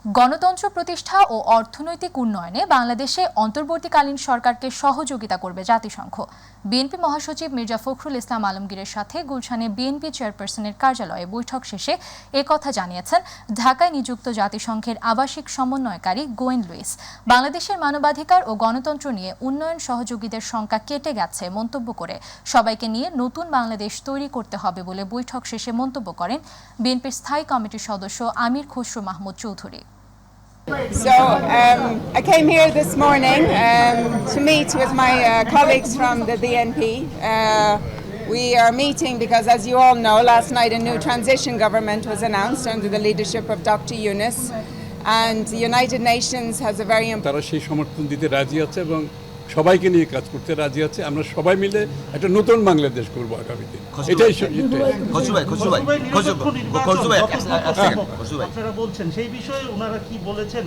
গণতন্ত্র প্রতিষ্ঠা ও অর্থনৈতিক উন্নয়নে বাংলাদেশে অন্তর্বর্তীকালীন সরকারকে সহযোগিতা করবে জাতিসংঘ। বিএনপি মহাসচিব মির্জা ফখরুল ইসলাম আলমগীরের সাথে গুলশানে বিএনপি চেয়ারপারসনের কার্যালয়ে বৈঠক শেষে একথা জানিয়েছেন ঢাকায় নিযুক্ত জাতিসংঘের আবাসিক সমন্বয়কারী গোয়েন লুইস। বাংলাদেশের মানবাধিকার ও গণতন্ত্র নিয়ে উন্নয়ন সহযোগীদের সংখ্যা কেটে গেছে মন্তব্য করে সবাইকে নিয়ে নতুন বাংলাদেশ তৈরি করতে হবে বলে বৈঠক শেষে মন্তব্য করেন বিএনপির স্থায়ী কমিটির সদস্য আমির Khasru Mahmud Chowdhury. So I came here this morning to meet with my colleagues from the BNP. We are meeting because, as you all know, last night a new transition government was announced under the leadership of Dr. Yunus, and the United Nations has a very তারা সেই সমর্থন দিতে রাজি আছে এবং সবাইকে নিয়ে কাজ করতে রাজি আছে। আমরা সবাই মিলে একটা নতুন বাংলাদেশ করব আগামীতে। এটাই আপনারা বলছেন সেই বিষয়ে ওনারা কি বলেছেন